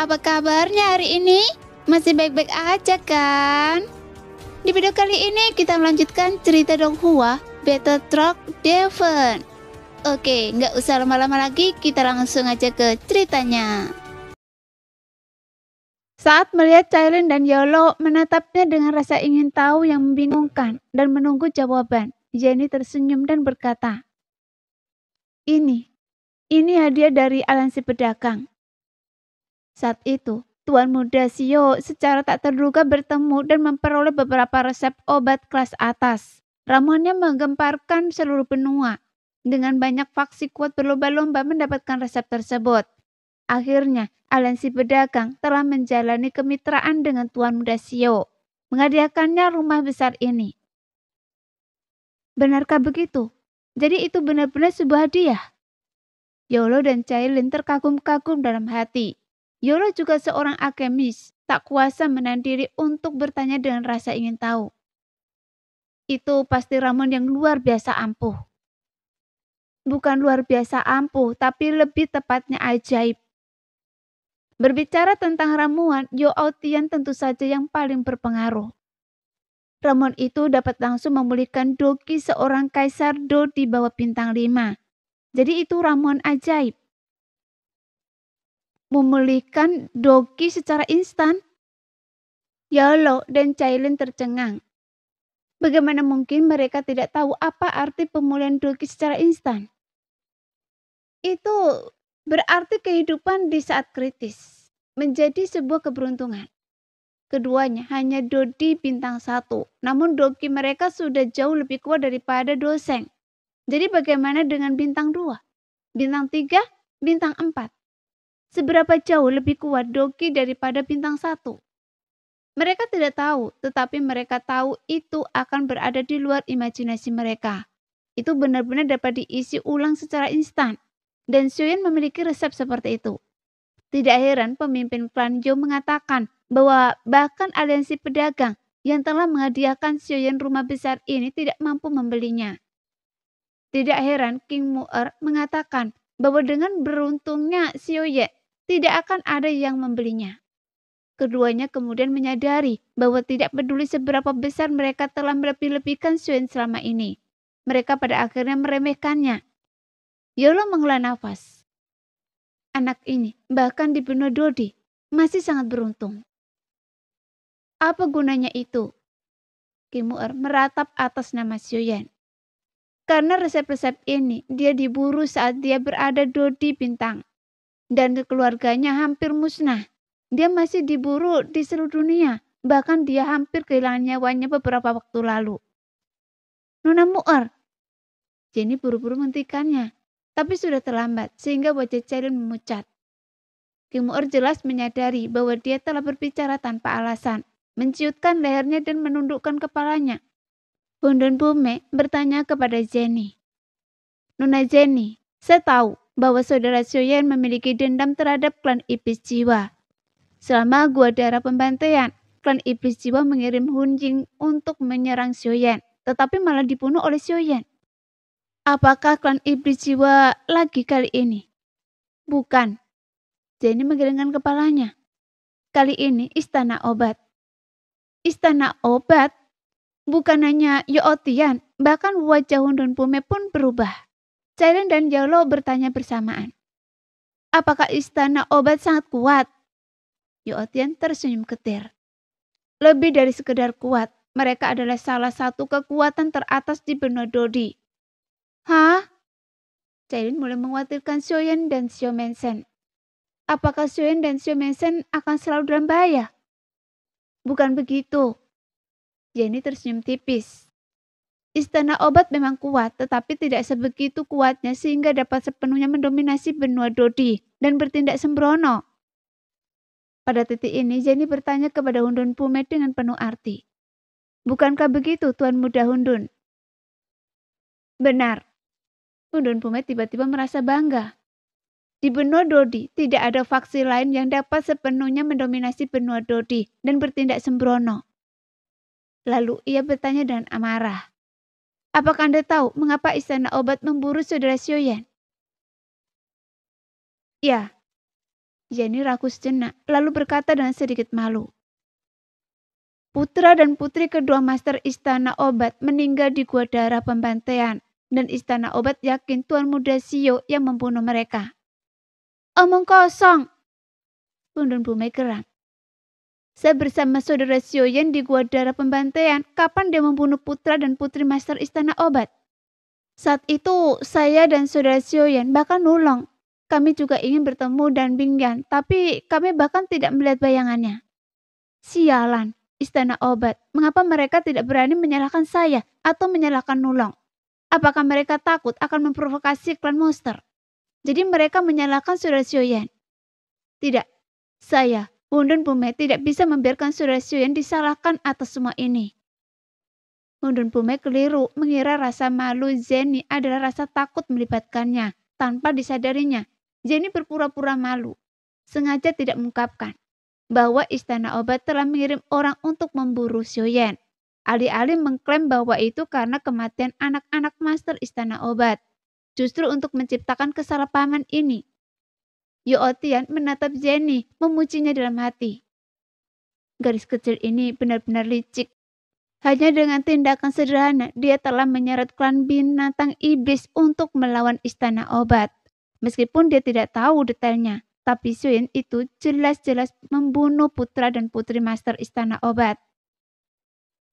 apa kabarnya hari ini? Masih baik-baik aja kan? Di video kali ini kita melanjutkan cerita Donghua Battle Truck Devon. Oke, nggak usah lama-lama lagi, kita langsung aja ke ceritanya. Saat melihat Cailin dan Yolo menatapnya dengan rasa ingin tahu yang membingungkan dan menunggu jawaban, Jenny tersenyum dan berkata, Ini hadiah dari aliansi pedagang. Saat itu, Tuan Muda Sio secara tak terduga bertemu dan memperoleh beberapa resep obat kelas atas. Ramuannya menggemparkan seluruh benua. Dengan banyak faksi kuat berlomba-lomba mendapatkan resep tersebut. Akhirnya, aliansi pedagang telah menjalani kemitraan dengan Tuan Muda Sio, menghadiahkannya rumah besar ini. Benarkah begitu? Jadi itu benar-benar sebuah hadiah? Yolo dan Cailin terkagum-kagum dalam hati. Yolo juga seorang alkemis, tak kuasa menahan diri untuk bertanya dengan rasa ingin tahu. Itu pasti ramuan yang luar biasa ampuh. Bukan luar biasa ampuh, tapi lebih tepatnya ajaib. Berbicara tentang ramuan, Yo Aotian tentu saja yang paling berpengaruh. Ramuan itu dapat langsung memulihkan doki seorang kaisar Do di bawah bintang 5. Jadi itu ramuan ajaib. Memulihkan doki secara instan? Yolo dan Cailin tercengang. Bagaimana mungkin mereka tidak tahu apa arti pemulihan doki secara instan? Itu berarti kehidupan di saat kritis. Menjadi sebuah keberuntungan. Keduanya hanya Dodi bintang 1. Namun doki mereka sudah jauh lebih kuat daripada Doseng. Jadi bagaimana dengan bintang 2? Bintang 3? Bintang 4? Seberapa jauh lebih kuat doki daripada bintang 1? Mereka tidak tahu, tetapi mereka tahu itu akan berada di luar imajinasi mereka. Itu benar-benar dapat diisi ulang secara instan. Dan Xiuyan memiliki resep seperti itu. Tidak heran pemimpin klan Zhou mengatakan bahwa bahkan aliansi pedagang yang telah menghadiahkan Xiuyan rumah besar ini tidak mampu membelinya. Tidak heran King Mu'er mengatakan bahwa dengan beruntungnya Xiuyan tidak akan ada yang membelinya. Keduanya kemudian menyadari bahwa tidak peduli seberapa besar mereka telah melebih-lebihkan Xiuyan selama ini. Mereka pada akhirnya meremehkannya. Yolo menghela nafas. Anak ini, bahkan di benua Dodi, masih sangat beruntung. Apa gunanya itu? King Mu'er meratap atas nama Xiuyan. Karena resep-resep ini, dia diburu saat dia berada Dodi bintang. Dan keluarganya hampir musnah. Dia masih diburu di seluruh dunia. Bahkan dia hampir kehilangan nyawanya beberapa waktu lalu. Nona Mu'er. Jenny buru-buru menghentikannya. Tapi sudah terlambat, sehingga wajah Cailin memucat. King Mu'er jelas menyadari bahwa dia telah berbicara tanpa alasan, menciutkan lehernya dan menundukkan kepalanya. Hundun Bume bertanya kepada Jenny. Nona Jenny, saya tahu bahwa saudara Xiuyan memiliki dendam terhadap klan Iblis Jiwa. Selama Gua Darah Pembantaian, klan Iblis Jiwa mengirim Hun Jing untuk menyerang Xiuyan, tetapi malah dibunuh oleh Xiuyan. Apakah klan Iblis Jiwa lagi kali ini? Bukan. Jenny menggelengkan kepalanya. Kali ini istana obat. Istana obat? Bukan hanya Yo Aotian, bahkan wajah Hundun Bume pun berubah. Cailin dan Yolo bertanya bersamaan. Apakah istana obat sangat kuat? Yo Aotian tersenyum getir. Lebih dari sekedar kuat, mereka adalah salah satu kekuatan teratas di benua Dodi. Hah? Cailin mulai mengkhawatirkan Xiuyan dan Xiao Mensen. Apakah Xiuyan dan Xiao Mensen akan selalu dalam bahaya? Bukan begitu. Jenny tersenyum tipis. Istana obat memang kuat, tetapi tidak sebegitu kuatnya sehingga dapat sepenuhnya mendominasi benua Dodi dan bertindak sembrono. Pada titik ini, Jenny bertanya kepada Hundun Bume dengan penuh arti. Bukankah begitu, Tuan Muda Hundun? Benar. Hundun Bume tiba-tiba merasa bangga. Di benua Dodi, tidak ada faksi lain yang dapat sepenuhnya mendominasi benua Dodi dan bertindak sembrono. Lalu ia bertanya dengan amarah. Apakah Anda tahu mengapa istana obat memburu saudara Xiuyan? Ya. Jenny ragu sejenak, lalu berkata dengan sedikit malu. Putra dan putri kedua master istana obat meninggal di gua darah pembantaian, dan istana obat yakin Tuan Muda Sio yang membunuh mereka. Omong kosong, Pundun Bumei geram. Saya bersama saudara Sioyen di gua darah pembantaian, kapan dia membunuh putra dan putri master istana obat? Saat itu saya dan saudara Sioyen bahkan nulung. Kami juga ingin bertemu dan Bingyan, tapi kami bahkan tidak melihat bayangannya. Sialan, istana obat. Mengapa mereka tidak berani menyalahkan saya atau menyalahkan Nulong? Apakah mereka takut akan memprovokasi klan monster? Jadi mereka menyalahkan saudara Sioyen. Tidak, saya, Pundun Bumei tidak bisa membiarkan saudara Sioyen disalahkan atas semua ini. Pundun Bumei keliru mengira rasa malu Jenny adalah rasa takut melibatkannya tanpa disadarinya. Jenny berpura-pura malu, sengaja tidak mengungkapkan bahwa istana obat telah mengirim orang untuk memburu Sioyen. Alih-alih mengklaim bahwa itu karena kematian anak-anak master istana obat. Justru untuk menciptakan kesalahpahaman ini. Yo Otian menatap Jenny, memujinya dalam hati. Gadis kecil ini benar-benar licik. Hanya dengan tindakan sederhana, dia telah menyeret klan binatang iblis untuk melawan istana obat. Meskipun dia tidak tahu detailnya, tapi Sioyen itu jelas-jelas membunuh putra dan putri master istana obat.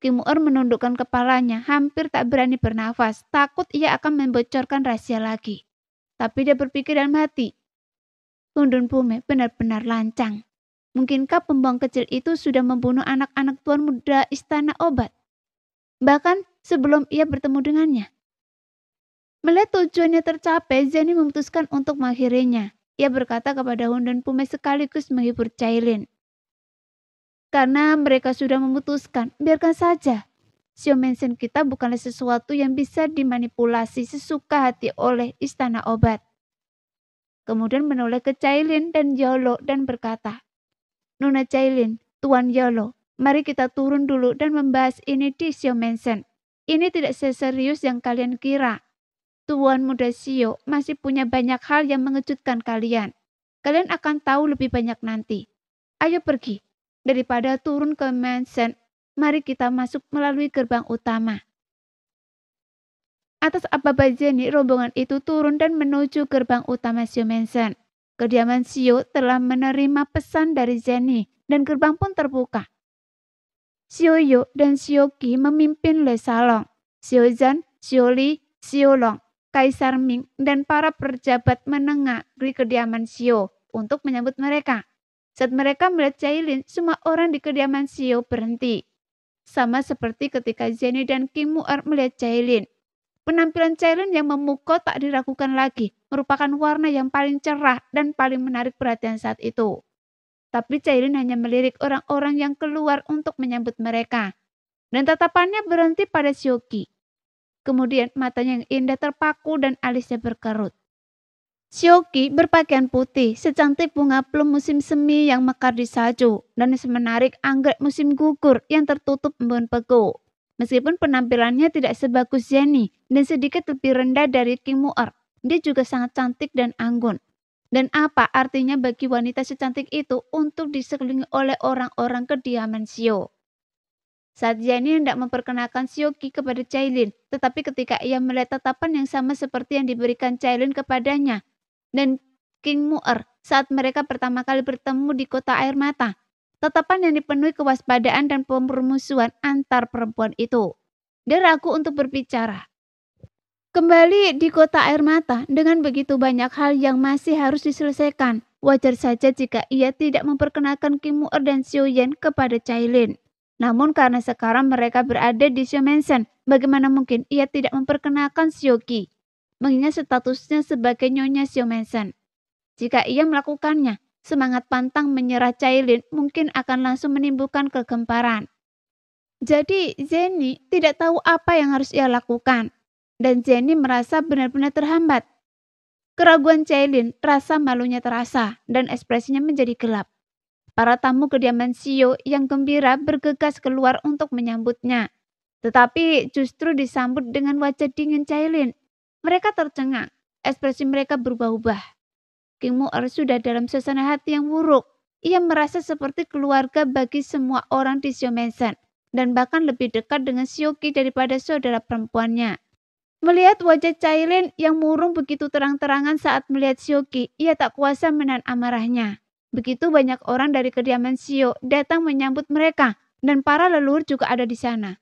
Kim Mu'er menundukkan kepalanya, hampir tak berani bernafas, takut ia akan membocorkan rahasia lagi. Tapi dia berpikir dalam hati, Pundun Bumei benar-benar lancang. Mungkinkah pembuang kecil itu sudah membunuh anak-anak tuan muda istana obat? Bahkan sebelum ia bertemu dengannya. Melihat tujuannya tercapai, Jenny memutuskan untuk mengakhirinya. Ia berkata kepada Pundun Bumei sekaligus menghibur Cailin. Karena mereka sudah memutuskan, biarkan saja. Xiao Mensen kita bukanlah sesuatu yang bisa dimanipulasi sesuka hati oleh istana obat. Kemudian menoleh ke Cailin dan Yolo dan berkata, Nona Cailin, Tuan Yolo, mari kita turun dulu dan membahas ini di Xiao Mensen. Ini tidak seserius yang kalian kira. Tuan Muda Sio masih punya banyak hal yang mengejutkan kalian. Kalian akan tahu lebih banyak nanti. Ayo pergi. Daripada turun ke Mansion, mari kita masuk melalui gerbang utama. Atas apa Jenny, rombongan itu turun dan menuju gerbang utama Xiao Mansion. Kediaman Xiao telah menerima pesan dari Jenny dan gerbang pun terbuka. Xiao Yu dan Xiao Qi memimpin Le Salong. Xiao Zhan, Xiao Li, Xiao Long, Kaisar Ming dan para pejabat menengah di kediaman Xiao untuk menyambut mereka. Saat mereka melihat Cailin, semua orang di kediaman Xiao berhenti. Sama seperti ketika Jenny dan Kim Mu'er melihat Cailin. Penampilan Cailin yang memukau tak diragukan lagi, merupakan warna yang paling cerah dan paling menarik perhatian saat itu. Tapi Cailin hanya melirik orang-orang yang keluar untuk menyambut mereka. Dan tatapannya berhenti pada Xiao Qi. Kemudian matanya yang indah terpaku dan alisnya berkerut. Xiao Qi berpakaian putih, secantik bunga plum musim semi yang mekar di salju, dan semenarik anggrek musim gugur yang tertutup embun pegu. Meskipun penampilannya tidak sebagus Jenny dan sedikit lebih rendah dari Kim Mu'er, dia juga sangat cantik dan anggun. Dan apa artinya bagi wanita secantik itu untuk diselilingi oleh orang-orang kediaman Xiao? Saat Jenny hendak memperkenalkan Xiao Qi kepada Cailin, tetapi ketika ia melihat tatapan yang sama seperti yang diberikan Cailin kepadanya dan King Mu'er saat mereka pertama kali bertemu di kota air mata, tatapan yang dipenuhi kewaspadaan dan permusuhan antar perempuan itu. Dia ragu untuk berbicara. Kembali di kota air mata dengan begitu banyak hal yang masih harus diselesaikan, wajar saja jika ia tidak memperkenalkan Kim Mu'er dan Xiao Yan kepada Cailin. Namun karena sekarang mereka berada di Xiao Mansion, bagaimana mungkin ia tidak memperkenalkan Xiao Qi, mengingat statusnya sebagai nyonya Xiao Mansion. Jika ia melakukannya, semangat pantang menyerah Cailin mungkin akan langsung menimbulkan kegemparan. Jadi Jenny tidak tahu apa yang harus ia lakukan, dan Jenny merasa benar-benar terhambat. Keraguan Cailin, rasa malunya terasa, dan ekspresinya menjadi gelap. Para tamu kediaman Xiao yang gembira bergegas keluar untuk menyambutnya. Tetapi justru disambut dengan wajah dingin Cailin. Mereka tercengang, ekspresi mereka berubah-ubah. King Mu'er sudah dalam suasana hati yang buruk. Ia merasa seperti keluarga bagi semua orang di Xiumensan dan bahkan lebih dekat dengan Xiuqi daripada saudara perempuannya. Melihat wajah Cailin yang murung begitu terang-terangan saat melihat Xiuqi, ia tak kuasa menahan amarahnya. Begitu banyak orang dari kediaman Xiu datang menyambut mereka dan para leluhur juga ada di sana.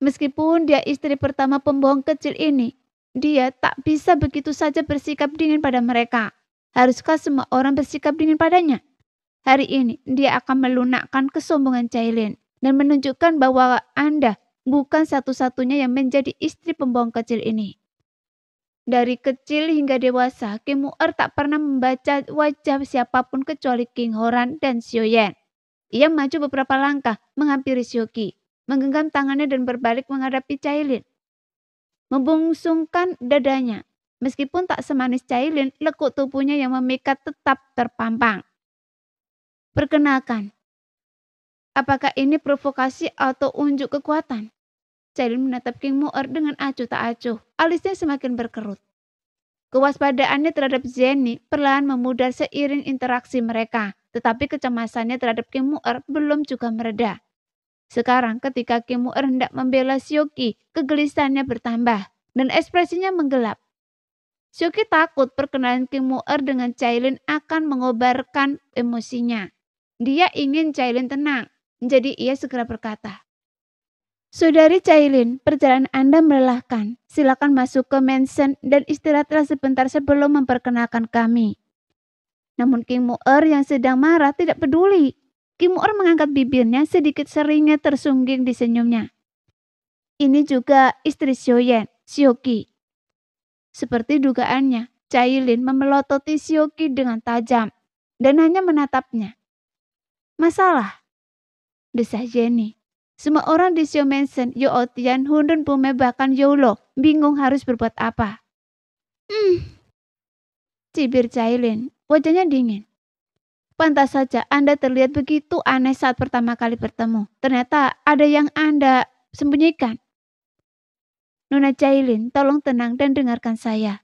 Meskipun dia istri pertama pembohong kecil ini, dia tak bisa begitu saja bersikap dingin pada mereka. Haruskah semua orang bersikap dingin padanya? Hari ini dia akan melunakkan kesombongan Cailin dan menunjukkan bahwa Anda bukan satu-satunya yang menjadi istri pembohong kecil ini. Dari kecil hingga dewasa, King Mu'er tak pernah membaca wajah siapapun kecuali King Horan dan Xiuyan. Ia maju beberapa langkah menghampiri Xiuqi, menggenggam tangannya dan berbalik menghadapi Cailin. Membungsungkan dadanya. Meskipun tak semanis Cailin, lekuk tubuhnya yang memikat tetap terpampang. Perkenalkan, apakah ini provokasi atau unjuk kekuatan? Cailin menatap King Mu'er dengan acuh tak acuh. Alisnya semakin berkerut. Kewaspadaannya terhadap Jenny perlahan memudar seiring interaksi mereka. Tetapi kecemasannya terhadap King Mu'er belum juga mereda. Sekarang ketika King Mu'er hendak membela Xiuqi, kegelisahannya bertambah dan ekspresinya menggelap. Xiuqi takut perkenalan King Mu'er dengan Cailin akan mengobarkan emosinya. Dia ingin Cailin tenang, jadi ia segera berkata, "Saudari Cailin, perjalanan Anda melelahkan. Silakan masuk ke mansion dan istirahatlah sebentar sebelum memperkenalkan kami." Namun King Mu'er yang sedang marah tidak peduli. King Mu'er mengangkat bibirnya, sedikit seringnya tersungging di senyumnya. Ini juga istri Xiuyan, Xiuqi. Seperti dugaannya, Cailin memelototi Xiuqi dengan tajam dan hanya menatapnya. "Masalah?" desah Jenny. Semua orang di Xiumensan, Youotian, Hundun Pume, bahkan Youlo bingung harus berbuat apa. Cibir Cailin, wajahnya dingin. "Pantas saja Anda terlihat begitu aneh saat pertama kali bertemu. Ternyata ada yang Anda sembunyikan." "Nona Cailin, tolong tenang dan dengarkan saya."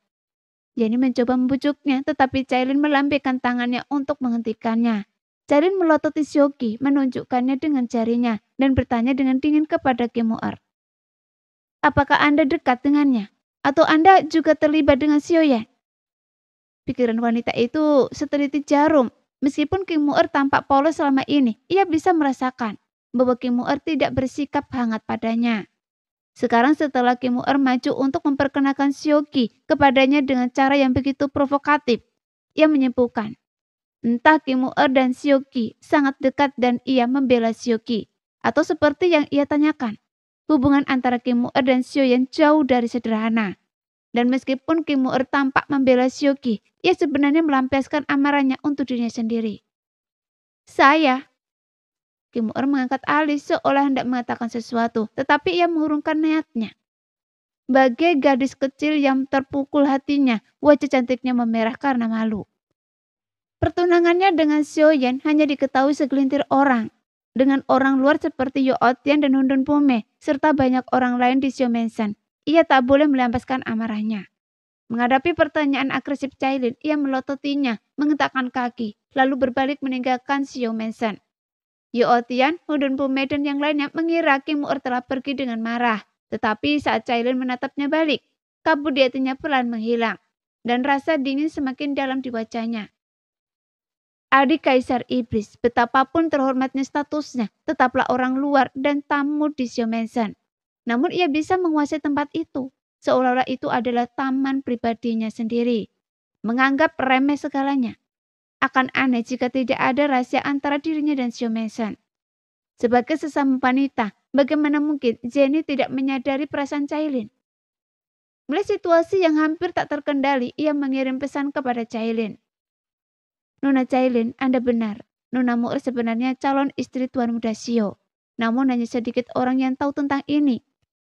Jenny mencoba membujuknya, tetapi Cailin melambaikan tangannya untuk menghentikannya. Cailin melototi Xiuqi, menunjukkannya dengan jarinya, dan bertanya dengan dingin kepada King Mu'er. "Apakah Anda dekat dengannya? Atau Anda juga terlibat dengan Xiuyan?" Pikiran wanita itu seteliti jarum. Meskipun King Mu'er tampak polos selama ini, ia bisa merasakan bahwa King Mu'er tidak bersikap hangat padanya. Sekarang setelah King Mu'er maju untuk memperkenalkan Xiuqi kepadanya dengan cara yang begitu provokatif, ia menyimpulkan, entah King Mu'er dan Xiuqi sangat dekat dan ia membela Xiuqi, atau seperti yang ia tanyakan, hubungan antara King Mu'er dan Xiuyan jauh dari sederhana. Dan meskipun King Mu'er tampak membela Xiuqi, ia sebenarnya melampiaskan amarahnya untuk dirinya sendiri. "Saya," King Mu'er mengangkat alis seolah hendak mengatakan sesuatu, tetapi ia mengurungkan niatnya. Bagai gadis kecil yang terpukul hatinya, wajah cantiknya memerah karena malu. Pertunangannya dengan Xiuyan hanya diketahui segelintir orang. Dengan orang luar seperti Youotian dan Hundun Pume, serta banyak orang lain di Xiumensan, ia tak boleh melampiaskan amarahnya. Menghadapi pertanyaan agresif Cailin, ia melototinya, mengentakkan kaki, lalu berbalik meninggalkan Xiumensan. Youotian, Hundun Pume, dan yang lainnya mengira King Mu'er telah pergi dengan marah. Tetapi saat Cailin menatapnya balik, kabut di hatinya perlahan menghilang, dan rasa dingin semakin dalam di wajahnya. Adik Kaisar Iblis, betapapun terhormatnya statusnya, tetaplah orang luar dan tamu di Xiumensan. Namun ia bisa menguasai tempat itu, seolah-olah itu adalah taman pribadinya sendiri. Menganggap remeh segalanya. Akan aneh jika tidak ada rahasia antara dirinya dan Xiumensan. Sebagai sesama wanita, bagaimana mungkin Jenny tidak menyadari perasaan Cailin? Melihat situasi yang hampir tak terkendali, ia mengirim pesan kepada Cailin. "Nona Cailin, Anda benar. Nona Mu'er sebenarnya calon istri Tuan Muda Xiu. Namun hanya sedikit orang yang tahu tentang ini.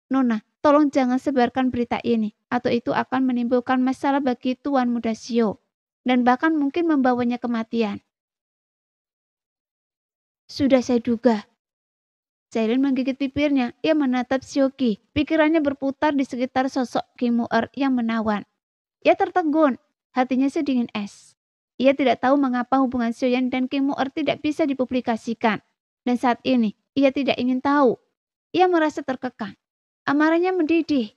Nona, tolong jangan sebarkan berita ini, atau itu akan menimbulkan masalah bagi Tuan Muda Xiu, dan bahkan mungkin membawanya kematian." "Sudah saya duga." Cailin menggigit bibirnya. Ia menatap Xiuqi. Pikirannya berputar di sekitar sosok King Mu'er yang menawan. Ia tertegun. Hatinya sedingin es. Ia tidak tahu mengapa hubungan Xiaoyan dan King Mu'er tidak bisa dipublikasikan. Dan saat ini, ia tidak ingin tahu. Ia merasa terkekang. Amarahnya mendidih.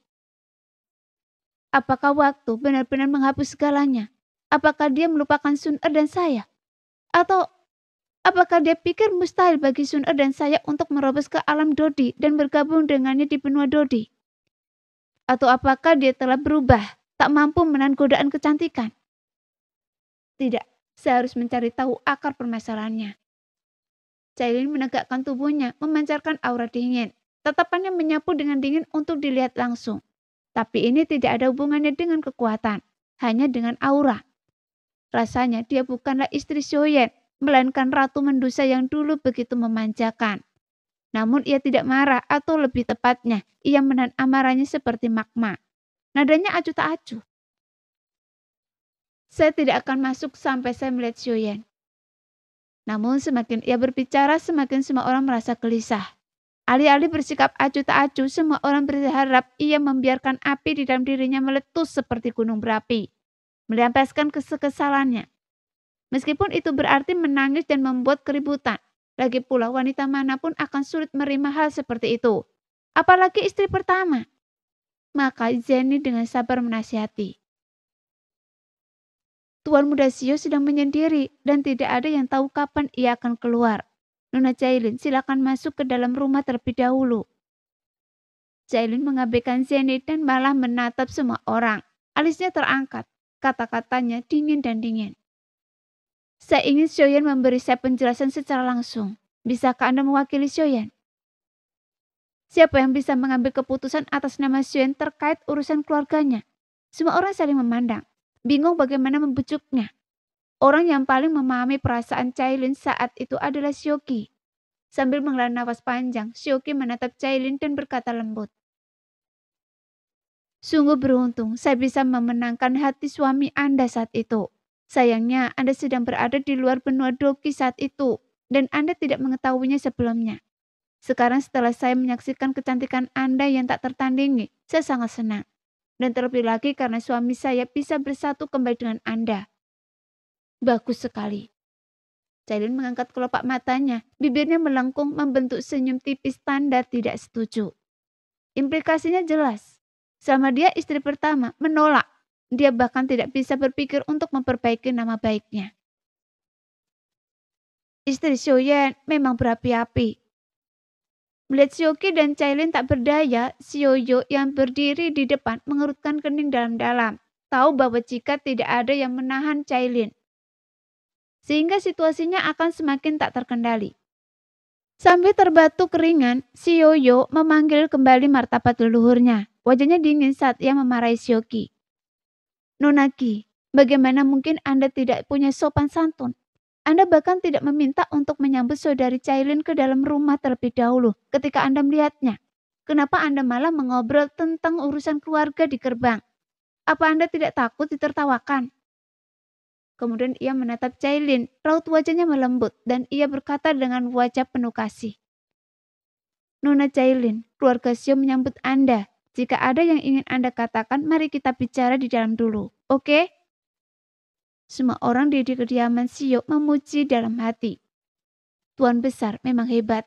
Apakah waktu benar-benar menghapus segalanya? Apakah dia melupakan Sun Er dan saya? Atau apakah dia pikir mustahil bagi Sun Er dan saya untuk merobos ke alam Dodi dan bergabung dengannya di benua Dodi? Atau apakah dia telah berubah, tak mampu menahan godaan kecantikan? Tidak, saya harus mencari tahu akar permasalahannya. Cailin menegakkan tubuhnya, memancarkan aura dingin. Tatapannya menyapu dengan dingin untuk dilihat langsung. Tapi ini tidak ada hubungannya dengan kekuatan, hanya dengan aura. Rasanya dia bukanlah istri Xiaoyan, melainkan Ratu Mendusa yang dulu begitu memanjakan. Namun ia tidak marah, atau lebih tepatnya, ia menahan amarahnya seperti magma. Nadanya acuh tak acuh. Saya tidak akan masuk sampai saya melihat Xiaoyan. Namun semakin ia berbicara, semakin semua orang merasa gelisah. Alih-alih bersikap acuh tak acuh, semua orang berharap ia membiarkan api di dalam dirinya meletus seperti gunung berapi, melampiaskan kekesalannya. Meskipun itu berarti menangis dan membuat keributan. Lagi pula wanita manapun akan sulit menerima hal seperti itu. Apalagi istri pertama. Maka Zeni dengan sabar menasihati. Tuan Muda Xio sedang menyendiri dan tidak ada yang tahu kapan ia akan keluar. Nona Cailin, silakan masuk ke dalam rumah terlebih dahulu. Cailin mengabaikan Zeni dan malah menatap semua orang. Alisnya terangkat. Kata-katanya dingin dan dingin. Saya ingin Xiaoyan memberi saya penjelasan secara langsung. Bisakah Anda mewakili Xiaoyan? Siapa yang bisa mengambil keputusan atas nama Xiaoyan terkait urusan keluarganya? Semua orang saling memandang, bingung bagaimana membujuknya. Orang yang paling memahami perasaan Cailin saat itu adalah Xiaoqi. Sambil menghela nafas panjang, Xiaoqi menatap Cailin dan berkata lembut. Sungguh beruntung saya bisa memenangkan hati suami Anda saat itu. Sayangnya Anda sedang berada di luar benua Doki saat itu, dan Anda tidak mengetahuinya sebelumnya. Sekarang setelah saya menyaksikan kecantikan Anda yang tak tertandingi, saya sangat senang. Dan terlebih lagi karena suami saya bisa bersatu kembali dengan Anda. Bagus sekali. Cailin mengangkat kelopak matanya, bibirnya melengkung membentuk senyum tipis tanda tidak setuju. Implikasinya jelas. Selama dia istri pertama, menolak. Dia bahkan tidak bisa berpikir untuk memperbaiki nama baiknya. Istri Xiaoyan memang berapi-api. Melihat Xiaoqi dan Cailin tak berdaya, Xiaoyo yang berdiri di depan mengerutkan kening dalam-dalam. Tahu bahwa jika tidak ada yang menahan Cailin, sehingga situasinya akan semakin tak terkendali. Sambil terbatuk keringan, Xiaoyo memanggil kembali martabat leluhurnya. Wajahnya dingin saat ia memarahi Xiaoqi. Nona Qi, bagaimana mungkin Anda tidak punya sopan santun? Anda bahkan tidak meminta untuk menyambut saudari Cailin ke dalam rumah terlebih dahulu ketika Anda melihatnya. Kenapa Anda malah mengobrol tentang urusan keluarga di gerbang? Apa Anda tidak takut ditertawakan? Kemudian ia menatap Cailin, raut wajahnya melembut dan ia berkata dengan wajah penuh kasih. Nona Cailin, keluarga Xio menyambut Anda. Jika ada yang ingin Anda katakan, mari kita bicara di dalam dulu, oke? Semua orang di kediaman Xio memuji dalam hati. Tuan besar memang hebat.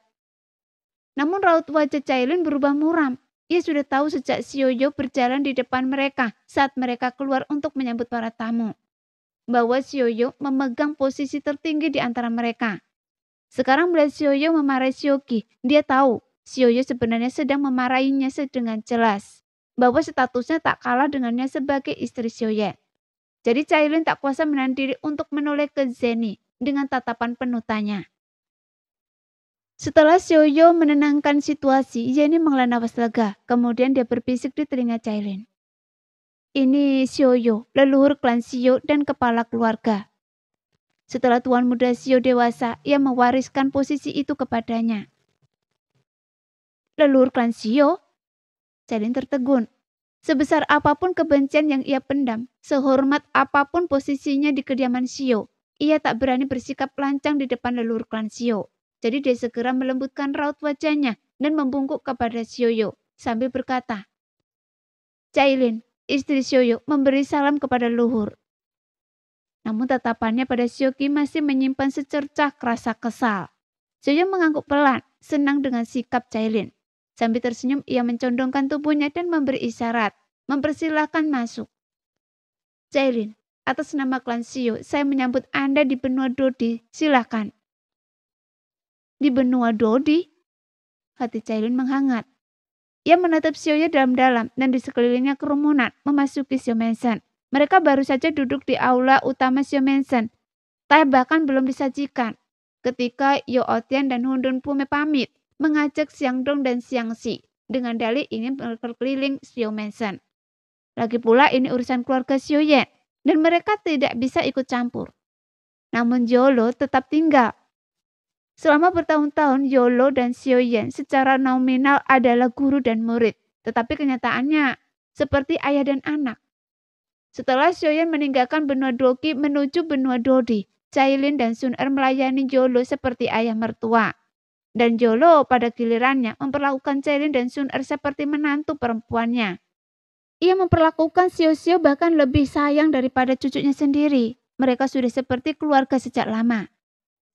Namun raut wajah Cailin berubah muram. Ia sudah tahu sejak Xiaoyo berjalan di depan mereka saat mereka keluar untuk menyambut para tamu, bahwa Xiaoyo memegang posisi tertinggi di antara mereka. Sekarang melihat Xiaoyo memarahi Xiaoqi, dia tahu Xiaoyo sebenarnya sedang memarahinya dengan jelas, bahwa statusnya tak kalah dengannya sebagai istri Xiaoyan. Jadi Cailin tak kuasa menahan diri untuk menoleh ke Zeni dengan tatapan penuh tanya. Setelah Xiaoyo menenangkan situasi, Zeni menghela nafas lega, kemudian dia berbisik di telinga Cailin. Ini Xiaoyo, leluhur klan Xio dan kepala keluarga. Setelah Tuan Muda Xio dewasa, ia mewariskan posisi itu kepadanya. Leluhur klan Xio? Cailin tertegun. Sebesar apapun kebencian yang ia pendam, sehormat apapun posisinya di kediaman Xio, ia tak berani bersikap lancang di depan leluhur klan Xio. Jadi dia segera melembutkan raut wajahnya dan membungkuk kepada Xiaoyo sambil berkata, Cailin, istri Xiaoyo memberi salam kepada leluhur. Namun tatapannya pada Sioki masih menyimpan secercah rasa kesal. Sioyo mengangguk pelan, senang dengan sikap Cailin. Sambil tersenyum, ia mencondongkan tubuhnya dan memberi isyarat, mempersilahkan masuk. Cailin, atas nama klan Sio, saya menyambut Anda di benua Dodi, silakan. Di benua Dodi? Hati Cailin menghangat. Ia menatap Sioyo dalam-dalam dan di sekelilingnya kerumunan memasuki Sio Mansion. Mereka baru saja duduk di aula utama Sio Mansion. Teh bahkan belum disajikan. Ketika Yo Otian dan Hundun Pume pamit, mengajak Siang Dong dan Siang Si dengan dalih ingin berkeliling Sio Mansion. Lagi pula ini urusan keluarga Sio Yen dan mereka tidak bisa ikut campur. Namun Yolo tetap tinggal. Selama bertahun-tahun Yolo dan Sio Yen secara nominal adalah guru dan murid, tetapi kenyataannya seperti ayah dan anak. Setelah Sio Yen meninggalkan benua Doki menuju benua Dodi, Cailin dan Sun Er melayani Yolo seperti ayah mertua. Dan Yolo pada gilirannya memperlakukan Cailin dan Sun Er seperti menantu perempuannya. Ia memperlakukan Sio bahkan lebih sayang daripada cucunya sendiri. Mereka sudah seperti keluarga sejak lama.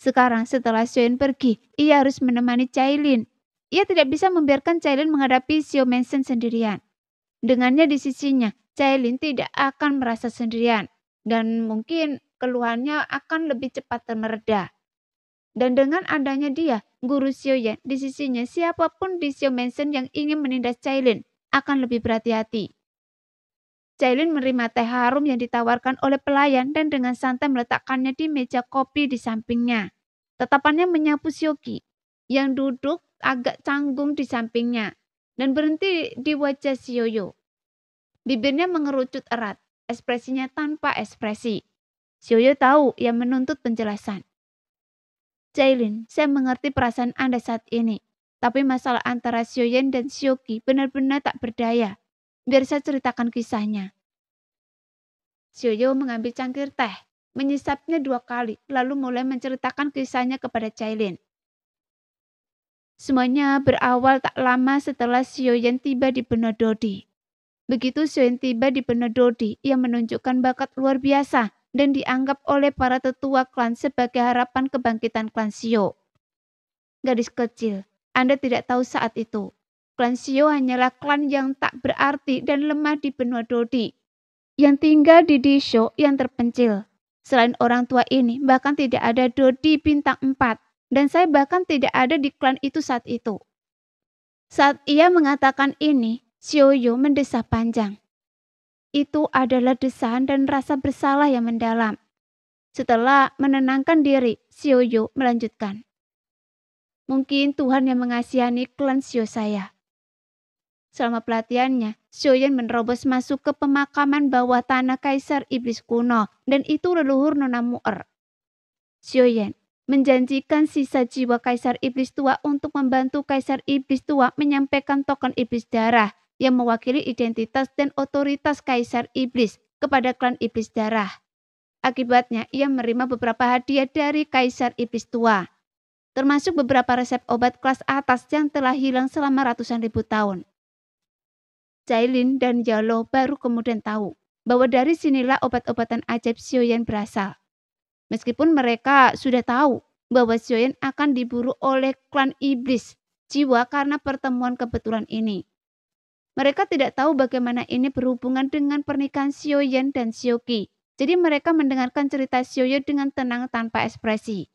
Sekarang setelah Sio Yen pergi, ia harus menemani Cailin. Ia tidak bisa membiarkan Cailin menghadapi Sio Mansion sendirian. Dengannya di sisinya, Cailin tidak akan merasa sendirian. Dan mungkin keluhannya akan lebih cepat mereda. Dan dengan adanya dia, guru Sio Yen di sisinya, siapapun di Sio Mansion yang ingin menindas Cailin akan lebih berhati-hati. Cailin menerima teh harum yang ditawarkan oleh pelayan dan dengan santai meletakkannya di meja kopi di sampingnya. Tatapannya menyapu Sioki yang duduk agak canggung di sampingnya dan berhenti di wajah Sioyo. Bibirnya mengerucut erat, ekspresinya tanpa ekspresi. Sioyo tahu ia menuntut penjelasan. Cailin, saya mengerti perasaan Anda saat ini, tapi masalah antara Sio Yen dan Sioki benar-benar tak berdaya. Biar saya ceritakan kisahnya. Sioyo mengambil cangkir teh, menyesapnya 2 kali, lalu mulai menceritakan kisahnya kepada Cailin. Semuanya berawal tak lama setelah Sio Yen tiba di benua Dodi. Begitu Sio Yen tiba di benua Dodi, ia menunjukkan bakat luar biasa dan dianggap oleh para tetua klan sebagai harapan kebangkitan klan Sio. Gadis kecil, Anda tidak tahu saat itu. Klan Sio hanyalah klan yang tak berarti dan lemah di benua Dodi, yang tinggal di Disho yang terpencil. Selain orang tua ini, bahkan tidak ada Dodi bintang 4, dan saya bahkan tidak ada di klan itu saat itu. Saat ia mengatakan ini, Sioyo mendesah panjang. Itu adalah desahan dan rasa bersalah yang mendalam. Setelah menenangkan diri, Sioyo melanjutkan. Mungkin Tuhan yang mengasihani klan Sio saya. Selama pelatihannya, Sio Yen menerobos masuk ke pemakaman bawah tanah Kaisar Iblis kuno, dan itu leluhur Nona Muer. Sio Yen menjanjikan sisa jiwa Kaisar Iblis tua untuk membantu Kaisar Iblis tua menyampaikan token Iblis darah yang mewakili identitas dan otoritas Kaisar Iblis kepada klan Iblis darah. Akibatnya, ia menerima beberapa hadiah dari Kaisar Iblis tua, termasuk beberapa resep obat kelas atas yang telah hilang selama ratusan ribu tahun. Cailin dan Yolo baru kemudian tahu bahwa dari sinilah obat-obatan ajaib Sio Yen berasal. Meskipun mereka sudah tahu bahwa Sio Yen akan diburu oleh klan iblis jiwa karena pertemuan kebetulan ini. Mereka tidak tahu bagaimana ini berhubungan dengan pernikahan Sio Yen dan Sioki. Jadi mereka mendengarkan cerita Sio Yen dengan tenang tanpa ekspresi.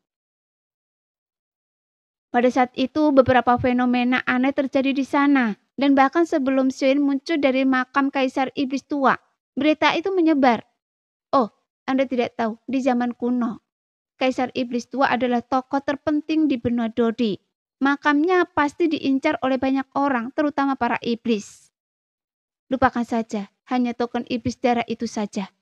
Pada saat itu beberapa fenomena aneh terjadi di sana. Dan bahkan sebelum Sio Yen muncul dari makam Kaisar Iblis tua, berita itu menyebar. Oh, Anda tidak tahu, di zaman kuno, Kaisar Iblis tua adalah tokoh terpenting di benua Dodi. Makamnya pasti diincar oleh banyak orang, terutama para iblis. Lupakan saja, hanya token iblis darah itu saja.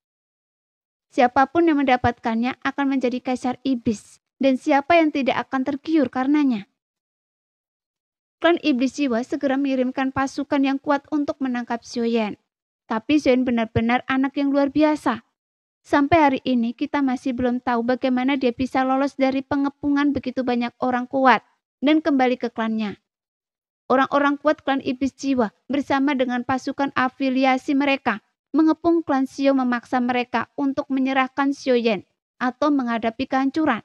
Siapapun yang mendapatkannya akan menjadi Kaisar Iblis, dan siapa yang tidak akan tergiur karenanya. Klan Iblis Jiwa segera mengirimkan pasukan yang kuat untuk menangkap Sio Yen. Tapi Sio Yen benar-benar anak yang luar biasa. Sampai hari ini kita masih belum tahu bagaimana dia bisa lolos dari pengepungan begitu banyak orang kuat dan kembali ke klannya. Orang-orang kuat klan Iblis Jiwa bersama dengan pasukan afiliasi mereka mengepung klan Xiao memaksa mereka untuk menyerahkan Xiaoyan atau menghadapi kehancuran.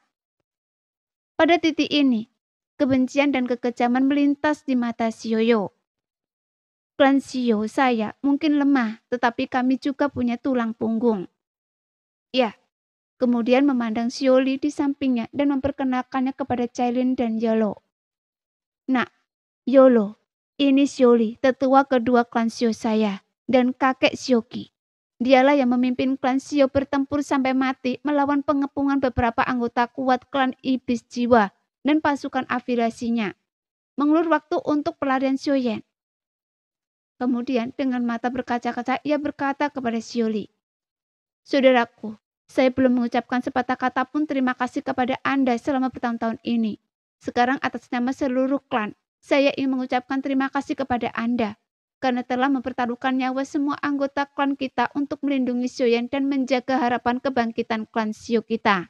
Pada titik ini, kebencian dan kekejaman melintas di mata Xiaoyo. Klan Xiao saya mungkin lemah, tetapi kami juga punya tulang punggung. Ya, kemudian memandang Xiaoli di sampingnya dan memperkenalkannya kepada Cailin dan Yolo. Nah, Yolo, ini Xiaoli, tetua kedua klan Xiao saya, dan kakek Xiaoqi. Dialah yang memimpin klan Xiao bertempur sampai mati melawan pengepungan beberapa anggota kuat klan iblis jiwa dan pasukan afiliasinya, mengulur waktu untuk pelarian Xiaoyan. Kemudian dengan mata berkaca-kaca ia berkata kepada Xiaoli, "Saudaraku, saya belum mengucapkan sepatah kata pun terima kasih kepada Anda selama bertahun-tahun ini. Sekarang atas nama seluruh klan, saya ingin mengucapkan terima kasih kepada Anda karena telah mempertaruhkan nyawa semua anggota klan kita untuk melindungi Xiaoyan dan menjaga harapan kebangkitan klan Xiao kita."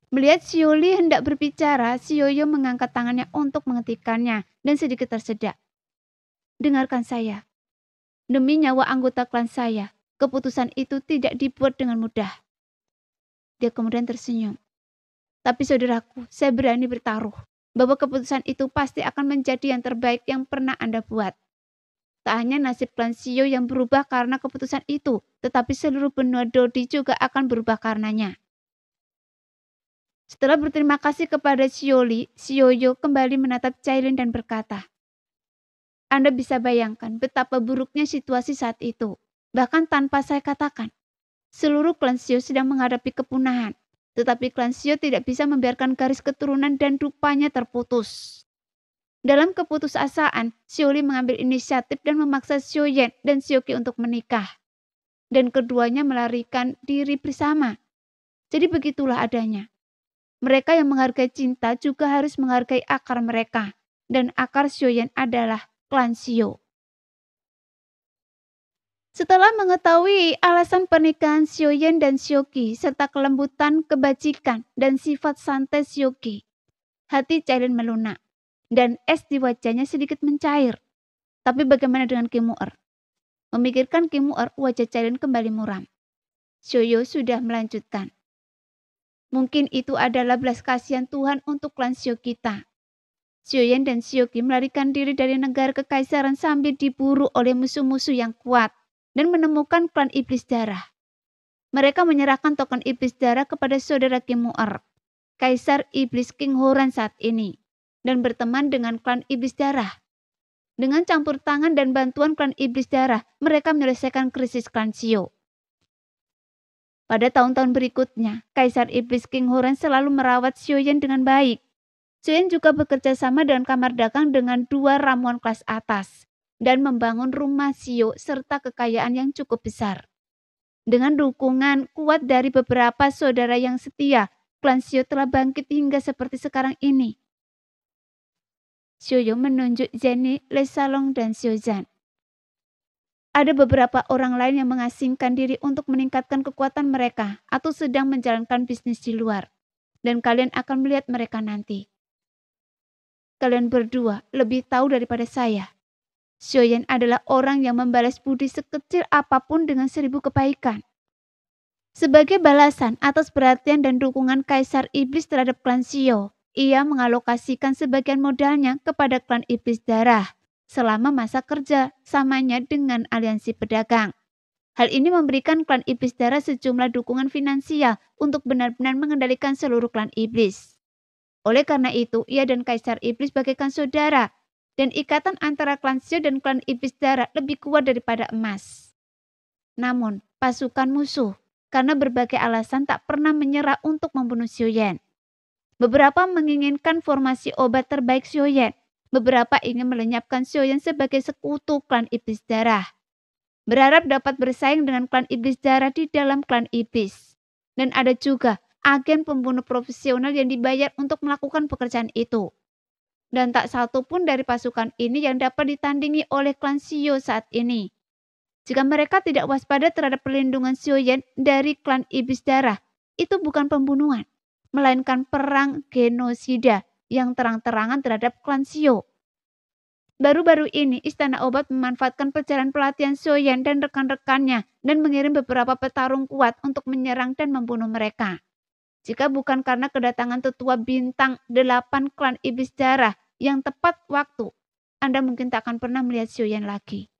Melihat Xiaoli hendak berbicara, Xiaoyo mengangkat tangannya untuk menghentikannya dan sedikit tersedak. "Dengarkan saya. Demi nyawa anggota klan saya, keputusan itu tidak dibuat dengan mudah." Dia kemudian tersenyum. "Tapi saudaraku, saya berani bertaruh bahwa keputusan itu pasti akan menjadi yang terbaik yang pernah Anda buat. Tak hanya nasib klan Xiao yang berubah karena keputusan itu, tetapi seluruh benua Dodi juga akan berubah karenanya." Setelah berterima kasih kepada Xiaoli, Xiaoyo kembali menatap Cailin dan berkata, "Anda bisa bayangkan betapa buruknya situasi saat itu. Bahkan tanpa saya katakan, seluruh klan Xiao sedang menghadapi kepunahan. Tetapi klan Xiao tidak bisa membiarkan garis keturunan dan rupanya terputus." Dalam keputusasaan, Xiaoli mengambil inisiatif dan memaksa Xiaoyan dan Xiaoqi untuk menikah. Dan keduanya melarikan diri bersama. Jadi begitulah adanya. Mereka yang menghargai cinta juga harus menghargai akar mereka. Dan akar Xiaoyan adalah klan Xiao. Setelah mengetahui alasan pernikahan Xiaoyan dan Xiaoqi serta kelembutan, kebajikan, dan sifat santai Xiaoqi, hati Cailin melunak dan es di wajahnya sedikit mencair. Tapi bagaimana dengan Ki Mu'er? Memikirkan Ki Mu'er, wajah Cailin kembali muram. Xiaoyo sudah melanjutkan. "Mungkin itu adalah belas kasihan Tuhan untuk klan Xiao kita. Xiaoyan dan Xiaoqi melarikan diri dari negara kekaisaran sambil diburu oleh musuh-musuh yang kuat dan menemukan klan iblis darah. Mereka menyerahkan token iblis darah kepada saudara Ki Mu'er, kaisar iblis King Horan saat ini, dan berteman dengan klan iblis darah. Dengan campur tangan dan bantuan klan iblis darah, mereka menyelesaikan krisis klan Xiao. Pada tahun-tahun berikutnya, kaisar iblis King Horan selalu merawat Xiaoyan dengan baik. Xiaoyan juga bekerja sama dengan kamar dagang dengan 2 ramuan kelas atas dan membangun rumah Xiao serta kekayaan yang cukup besar. Dengan dukungan kuat dari beberapa saudara yang setia, klan Xiao telah bangkit hingga seperti sekarang ini. Xiaoyo menunjuk Jenny, Le Salong, dan Xiaozan. Ada beberapa orang lain yang mengasingkan diri untuk meningkatkan kekuatan mereka atau sedang menjalankan bisnis di luar. Dan kalian akan melihat mereka nanti. Kalian berdua lebih tahu daripada saya. Xiaoyan adalah orang yang membalas budi sekecil apapun dengan 1000 kebaikan. Sebagai balasan atas perhatian dan dukungan Kaisar Iblis terhadap klan Xiao, ia mengalokasikan sebagian modalnya kepada klan Iblis Darah selama masa kerja samanya dengan aliansi pedagang. Hal ini memberikan klan Iblis Darah sejumlah dukungan finansial untuk benar-benar mengendalikan seluruh klan Iblis. Oleh karena itu, ia dan Kaisar Iblis bagaikan saudara, dan ikatan antara klan Xiao dan klan Iblis Darah lebih kuat daripada emas. Namun, pasukan musuh, karena berbagai alasan tak pernah menyerah untuk membunuh Xiaoyan. Beberapa menginginkan formasi obat terbaik Xiaoyan, beberapa ingin melenyapkan Xiaoyan sebagai sekutu klan Iblis Darah. Berharap dapat bersaing dengan klan Iblis Darah di dalam klan Iblis. Dan ada juga agen pembunuh profesional yang dibayar untuk melakukan pekerjaan itu. Dan tak satu pun dari pasukan ini yang dapat ditandingi oleh klan Xiao saat ini. Jika mereka tidak waspada terhadap perlindungan Xiaoyan dari klan Iblis Darah, itu bukan pembunuhan, melainkan perang genosida yang terang-terangan terhadap klan Xiao. Baru-baru ini, Istana Obat memanfaatkan perjalanan pelatihan Xiaoyan dan rekan-rekannya dan mengirim beberapa petarung kuat untuk menyerang dan membunuh mereka. Jika bukan karena kedatangan tetua bintang 8 klan iblis darah yang tepat waktu, Anda mungkin tak akan pernah melihat Xiaoyan lagi.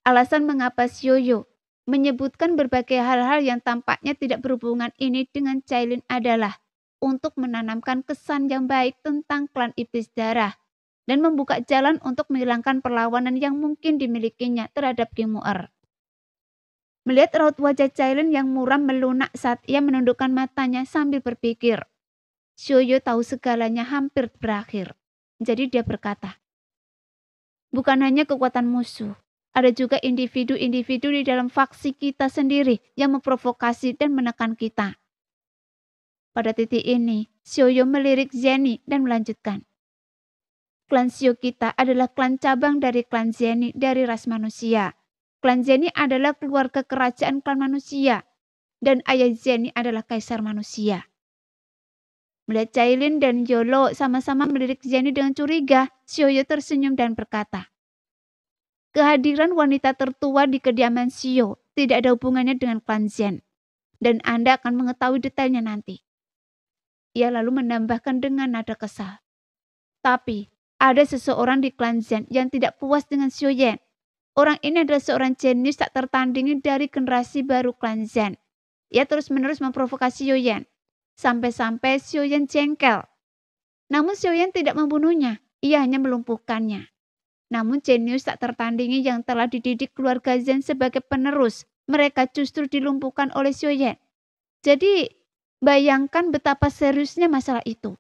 Alasan mengapa Xiaoyu menyebutkan berbagai hal-hal yang tampaknya tidak berhubungan ini dengan Cailin adalah untuk menanamkan kesan yang baik tentang klan iblis darah dan membuka jalan untuk menghilangkan perlawanan yang mungkin dimilikinya terhadap King Mu'er. Melihat raut wajah Cailin yang muram melunak saat ia menundukkan matanya sambil berpikir, Xiaoyu tahu segalanya hampir berakhir. Jadi dia berkata, bukan hanya kekuatan musuh, ada juga individu-individu di dalam faksi kita sendiri yang memprovokasi dan menekan kita. Pada titik ini, Xiaoyu melirik Zeni dan melanjutkan. Klan Xiao kita adalah klan cabang dari klan Zeni dari ras manusia. Klan Zeni adalah keluarga kerajaan klan manusia. Dan ayah Zeni adalah kaisar manusia. Melihat Cailin dan Yolo sama-sama melirik Zeni dengan curiga, Xiaoyu tersenyum dan berkata, kehadiran wanita tertua di kediaman Xiao tidak ada hubungannya dengan klan Zen. Dan Anda akan mengetahui detailnya nanti. Ia lalu menambahkan dengan nada kesal. Tapi, ada seseorang di klan Zen yang tidak puas dengan Xiaoyan. Orang ini adalah seorang jenius tak tertandingi dari generasi baru klan Zen. Ia terus-menerus memprovokasi Xiaoyan. Sampai-sampai Xiaoyan jengkel. Namun Xiaoyan tidak membunuhnya, ia hanya melumpuhkannya. Namun jenius tak tertandingi yang telah dididik keluarga Zen sebagai penerus, mereka justru dilumpuhkan oleh Xiaoyan. Jadi, bayangkan betapa seriusnya masalah itu.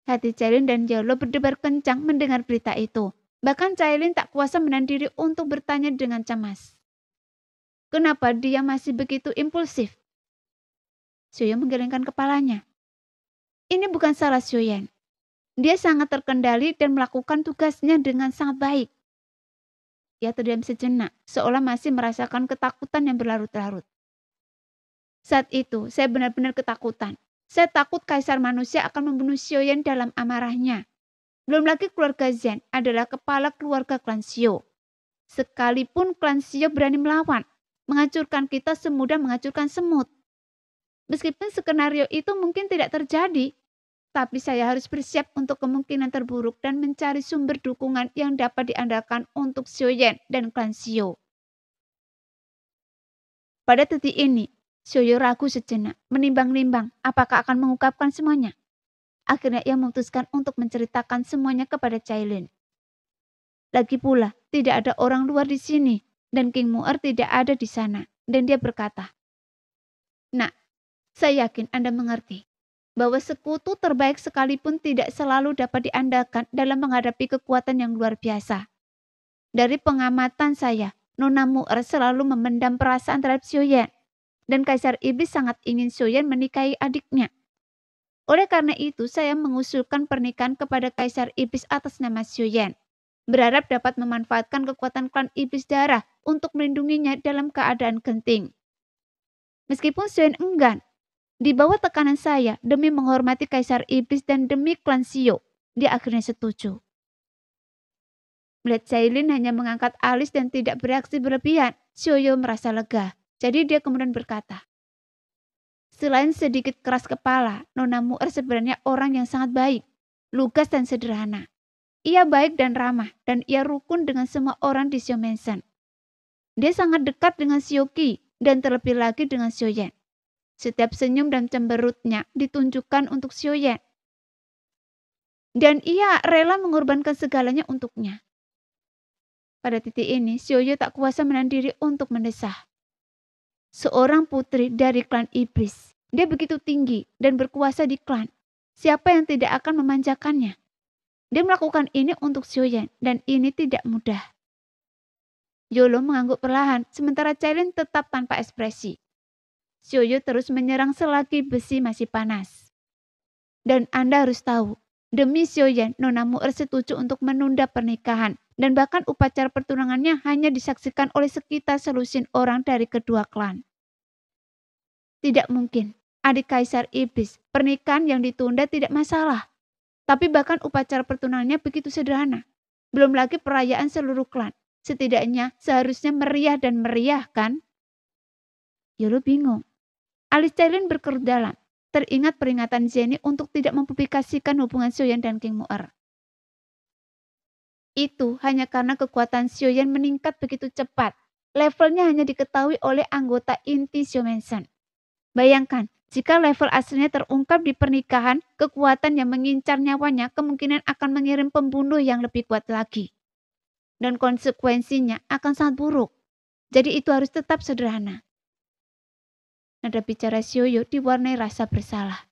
Hati Cailin dan Yolo berdebar kencang mendengar berita itu. Bahkan Cailin tak kuasa menahan diri untuk bertanya dengan cemas. Kenapa dia masih begitu impulsif? Xiaoyan menggelengkan kepalanya. Ini bukan salah Xiaoyan. Dia sangat terkendali dan melakukan tugasnya dengan sangat baik. Ia terdiam sejenak, seolah masih merasakan ketakutan yang berlarut-larut. Saat itu, saya benar-benar ketakutan. Saya takut kaisar manusia akan membunuh Xiaoyan dalam amarahnya. Belum lagi keluarga Zen adalah kepala keluarga klan Xiao. Sekalipun klan Xiao berani melawan, menghancurkan kita semudah menghancurkan semut. Meskipun skenario itu mungkin tidak terjadi, tapi saya harus bersiap untuk kemungkinan terburuk dan mencari sumber dukungan yang dapat diandalkan untuk Xiaoyan dan klan Xiao. Pada titik ini, Xiaoyu ragu sejenak, menimbang-nimbang apakah akan mengungkapkan semuanya. Akhirnya ia memutuskan untuk menceritakan semuanya kepada Cailin. Lagi pula, tidak ada orang luar di sini, dan King Mu'er tidak ada di sana, dan dia berkata, Nak, saya yakin Anda mengerti bahwa sekutu terbaik sekalipun tidak selalu dapat diandalkan dalam menghadapi kekuatan yang luar biasa. Dari pengamatan saya, Nona Mu'er selalu memendam perasaan terhadap Xiaoyan. Dan Kaisar Iblis sangat ingin Xiaoyan menikahi adiknya. Oleh karena itu, saya mengusulkan pernikahan kepada Kaisar Iblis atas nama Xiaoyan, berharap dapat memanfaatkan kekuatan klan Iblis darah untuk melindunginya dalam keadaan genting. Meskipun Xiaoyan enggan, di bawah tekanan saya demi menghormati Kaisar Iblis dan demi klan Xiao, dia akhirnya setuju. Melihat Cailin hanya mengangkat alis dan tidak bereaksi berlebihan, Xiaoyu merasa lega. Jadi dia kemudian berkata, selain sedikit keras kepala, Nona Mu'er sebenarnya orang yang sangat baik, lugas dan sederhana. Ia baik dan ramah, dan ia rukun dengan semua orang di Xiao Mansion. Dia sangat dekat dengan Xiaoqi, dan terlebih lagi dengan Xiaoyan. Setiap senyum dan cemberutnya ditunjukkan untuk Xiaoyan. Dan ia rela mengorbankan segalanya untuknya. Pada titik ini, Xiaoyu tak kuasa menahan diri untuk mendesah. Seorang putri dari klan iblis. Dia begitu tinggi dan berkuasa di klan. Siapa yang tidak akan memanjakannya? Dia melakukan ini untuk Xiaoyan dan ini tidak mudah. Yolo mengangguk perlahan, sementara Cailin tetap tanpa ekspresi. Xiaoyu terus menyerang selagi besi masih panas. Dan Anda harus tahu, demi Xiaoyan, Nona Mu'er setuju untuk menunda pernikahan. Dan bahkan upacara pertunangannya hanya disaksikan oleh sekitar selusin orang dari kedua klan. Tidak mungkin, adik Kaisar Iblis, pernikahan yang ditunda tidak masalah. Tapi bahkan upacara pertunangannya begitu sederhana. Belum lagi perayaan seluruh klan. Setidaknya seharusnya meriah dan meriah kan? Yolo bingung. Alis Cailin berkerut dalam. Teringat peringatan Jenny untuk tidak mempublikasikan hubungan Xiaoyan dan King Mu'er. Itu hanya karena kekuatan Xiaoyan meningkat begitu cepat. Levelnya hanya diketahui oleh anggota inti Xiaomensen. Bayangkan, jika level aslinya terungkap di pernikahan, kekuatan yang mengincar nyawanya kemungkinan akan mengirim pembunuh yang lebih kuat lagi. Dan konsekuensinya akan sangat buruk. Jadi itu harus tetap sederhana. Nada bicara Xiaoyu diwarnai rasa bersalah.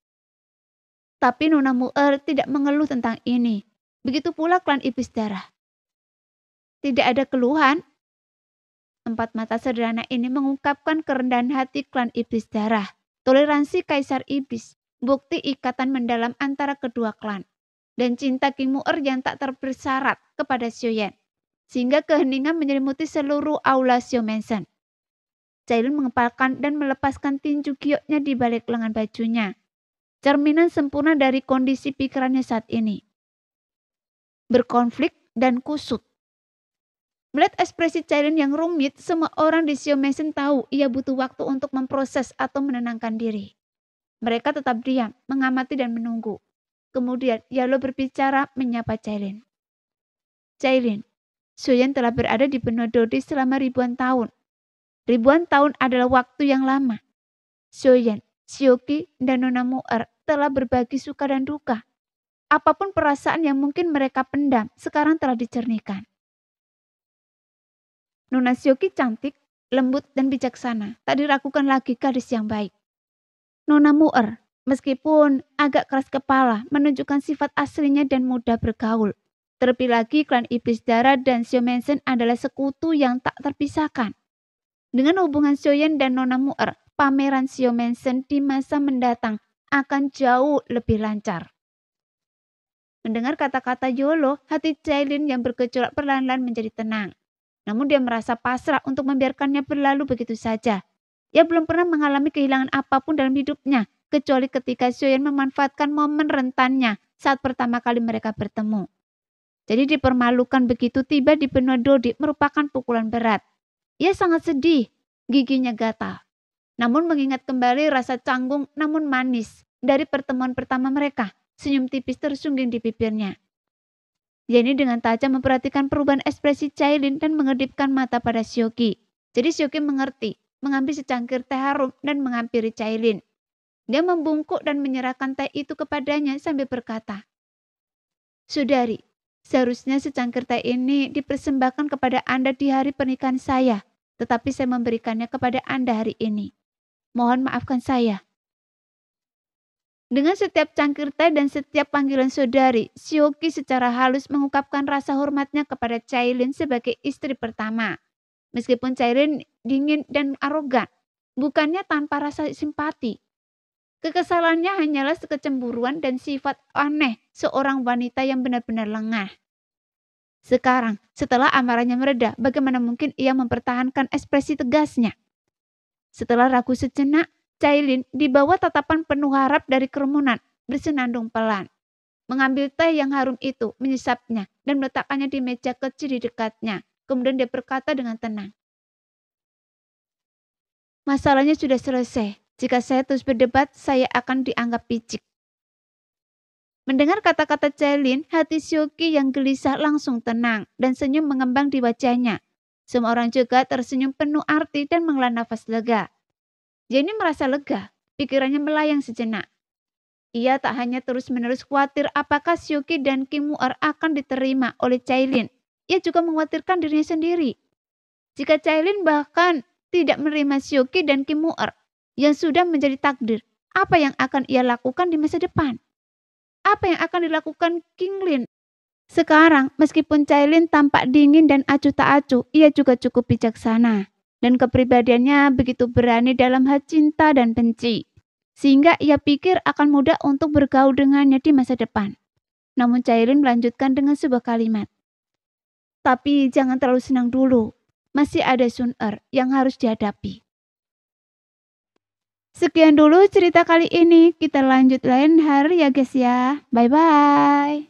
Tapi Nona Mu'er tidak mengeluh tentang ini. Begitu pula klan Iblis Darah. Tidak ada keluhan. Empat mata sederhana ini mengungkapkan kerendahan hati klan Iblis Darah. Toleransi Kaisar Iblis, bukti ikatan mendalam antara kedua klan. Dan cinta King Mu'er yang tak terbersyarat kepada Xiaoyan. Sehingga keheningan menyelimuti seluruh aula Xiaomensen. Cailin mengepalkan dan melepaskan tinju gioknya di balik lengan bajunya. Cerminan sempurna dari kondisi pikirannya saat ini. Berkonflik dan kusut. Melihat ekspresi Cailin yang rumit, semua orang di Xiaomensen tahu ia butuh waktu untuk memproses atau menenangkan diri. Mereka tetap diam, mengamati dan menunggu. Kemudian Yalo berbicara menyapa Cailin. Cailin, Xiaoyan telah berada di benua Dodi selama ribuan tahun. Ribuan tahun adalah waktu yang lama. Xiaoyan, Xiaoqi, dan Nona Mu'er telah berbagi suka dan duka. Apapun perasaan yang mungkin mereka pendam, sekarang telah dicernihkan. Nona Xiaoqi cantik, lembut, dan bijaksana. Tak diragukan lagi gadis yang baik. Nona Mu'er, meskipun agak keras kepala, menunjukkan sifat aslinya dan mudah bergaul. Terlebih lagi klan Iblis Darah dan Xiaomensen adalah sekutu yang tak terpisahkan. Dengan hubungan Xiaoyan dan Nona Mu'er, pameran Xiaomensen di masa mendatang akan jauh lebih lancar. Mendengar kata-kata Yolo, hati Cailin yang bergejolak perlahan-lahan menjadi tenang. Namun dia merasa pasrah untuk membiarkannya berlalu begitu saja. Ia belum pernah mengalami kehilangan apapun dalam hidupnya, kecuali ketika Xiaoyan memanfaatkan momen rentannya saat pertama kali mereka bertemu. Jadi dipermalukan begitu tiba di benua Dodi merupakan pukulan berat. Ia sangat sedih, giginya gatal. Namun mengingat kembali rasa canggung namun manis dari pertemuan pertama mereka, senyum tipis tersungging di bibirnya. Jenny dengan tajam memperhatikan perubahan ekspresi Cailin dan mengedipkan mata pada Xiaoqi. Jadi Xiaoqi mengerti, mengambil secangkir teh harum dan menghampiri Cailin. Dia membungkuk dan menyerahkan teh itu kepadanya sambil berkata, "Saudari, seharusnya secangkir teh ini dipersembahkan kepada Anda di hari pernikahan saya. Tetapi saya memberikannya kepada Anda hari ini. Mohon maafkan saya." Dengan setiap cangkir teh dan setiap panggilan saudari, Xiaoqi secara halus mengungkapkan rasa hormatnya kepada Cailin sebagai istri pertama. Meskipun Cailin dingin dan arogan, bukannya tanpa rasa simpati. Kekesalannya hanyalah kecemburuan dan sifat aneh seorang wanita yang benar-benar lengah. Sekarang, setelah amarahnya mereda, bagaimana mungkin ia mempertahankan ekspresi tegasnya? Setelah ragu sejenak, Cailin di bawah tatapan penuh harap dari kerumunan bersenandung pelan. Mengambil teh yang harum itu, menyesapnya, dan meletakkannya di meja kecil di dekatnya. Kemudian dia berkata dengan tenang, "Masalahnya sudah selesai. Jika saya terus berdebat, saya akan dianggap picik." Mendengar kata-kata Cailin, hati Xiaoqi yang gelisah langsung tenang dan senyum mengembang di wajahnya. Semua orang juga tersenyum penuh arti dan menghela nafas lega. Jenny merasa lega, pikirannya melayang sejenak. Ia tak hanya terus-menerus khawatir apakah Xiaoqi dan King Mu'er akan diterima oleh Cailin. Ia juga mengkhawatirkan dirinya sendiri. Jika Cailin bahkan tidak menerima Xiaoqi dan King Mu'er yang sudah menjadi takdir, apa yang akan ia lakukan di masa depan? Apa yang akan dilakukan King Lin? Sekarang, meskipun Cailin tampak dingin dan acuh tak acuh, ia juga cukup bijaksana. Dan kepribadiannya begitu berani dalam hal cinta dan benci. Sehingga ia pikir akan mudah untuk bergaul dengannya di masa depan. Namun Cailin melanjutkan dengan sebuah kalimat. Tapi jangan terlalu senang dulu. Masih ada Sun Er yang harus dihadapi. Sekian dulu cerita kali ini. Kita lanjut lain hari ya guys ya. Bye-bye.